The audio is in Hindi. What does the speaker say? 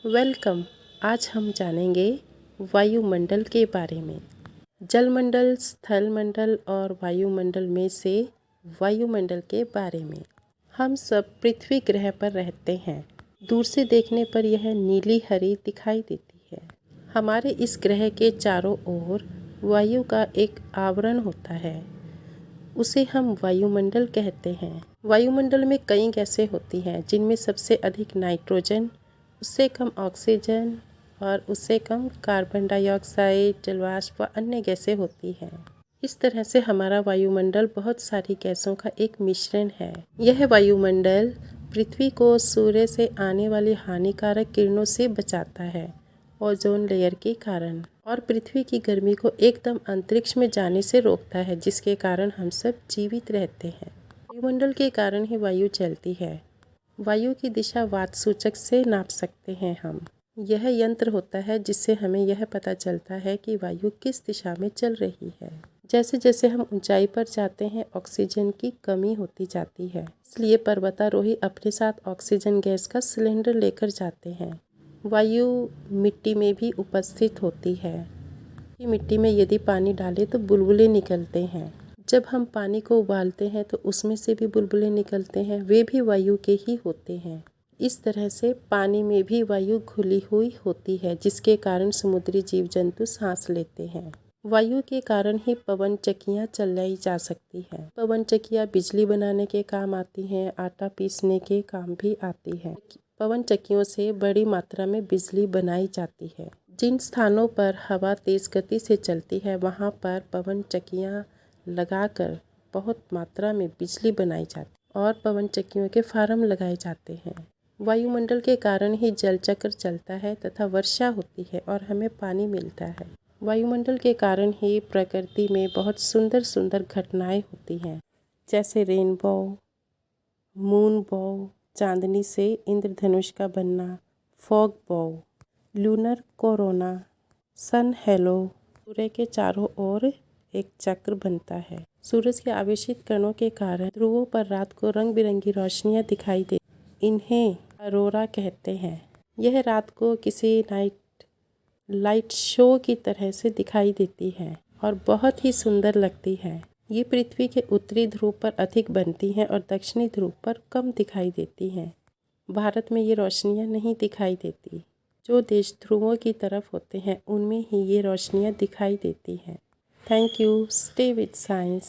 वेलकम। आज हम जानेंगे वायुमंडल के बारे में। जलमंडल, स्थलमंडल और वायुमंडल में से वायुमंडल के बारे में। हम सब पृथ्वी ग्रह पर रहते हैं। दूर से देखने पर यह नीली हरी दिखाई देती है। हमारे इस ग्रह के चारों ओर वायु का एक आवरण होता है, उसे हम वायुमंडल कहते हैं। वायुमंडल में कई गैसें होती हैं, जिनमें सबसे अधिक नाइट्रोजन, उससे कम ऑक्सीजन और उससे कम कार्बन डाइऑक्साइड, जलवाष्प व अन्य गैसें होती हैं। इस तरह से हमारा वायुमंडल बहुत सारी गैसों का एक मिश्रण है। यह वायुमंडल पृथ्वी को सूर्य से आने वाली हानिकारक किरणों से बचाता है, ओजोन लेयर के कारण, और पृथ्वी की गर्मी को एकदम अंतरिक्ष में जाने से रोकता है, जिसके कारण हम सब जीवित रहते हैं। वायुमंडल के कारण ही वायु चलती है। वायु की दिशा वात सूचक से नाप सकते हैं हम। यह यंत्र होता है जिससे हमें यह पता चलता है कि वायु किस दिशा में चल रही है। जैसे जैसे हम ऊंचाई पर जाते हैं, ऑक्सीजन की कमी होती जाती है, इसलिए पर्वतारोही अपने साथ ऑक्सीजन गैस का सिलेंडर लेकर जाते हैं। वायु मिट्टी में भी उपस्थित होती है। मिट्टी में यदि पानी डालें तो बुलबुले निकलते हैं। जब हम पानी को उबालते हैं तो उसमें से भी बुलबुले निकलते हैं, वे भी वायु के ही होते हैं। इस तरह से पानी में भी वायु घुली हुई होती है, जिसके कारण समुद्री जीव जंतु सांस लेते हैं। वायु के कारण ही पवन चक्कियाँ चलाई जा सकती हैं। पवन चक्कियाँ बिजली बनाने के काम आती हैं, आटा पीसने के काम भी आती हैं। पवन चक्कियों से बड़ी मात्रा में बिजली बनाई जाती है। जिन स्थानों पर हवा तेज गति से चलती है, वहाँ पर पवन चक्कियाँ लगाकर बहुत मात्रा में बिजली बनाई जाती और पवन चक्कियों के फार्म लगाए जाते हैं। वायुमंडल के कारण ही जल चक्र चलता है तथा वर्षा होती है और हमें पानी मिलता है। वायुमंडल के कारण ही प्रकृति में बहुत सुंदर सुंदर घटनाएं होती हैं, जैसे रेनबो, मून बो, चांदनी से इंद्रधनुष का बनना, फॉग बो, लूनर कोरोना, सन हेलो। सूर्य के चारों ओर एक चक्र बनता है। सूरज के आवेशित कणों के कारण ध्रुवों पर रात को रंग बिरंगी रोशनियां दिखाई देती, इन्हें अरोरा कहते हैं। यह रात को किसी लाइट शो की तरह से दिखाई देती है और बहुत ही सुंदर लगती है। ये पृथ्वी के उत्तरी ध्रुव पर अधिक बनती हैं और दक्षिणी ध्रुव पर कम दिखाई देती हैं। भारत में ये रोशनियां नहीं दिखाई देती। जो देश ध्रुवों की तरफ होते हैं, उनमें ही ये रोशनियां दिखाई देती हैं। Thank you. Stay with science.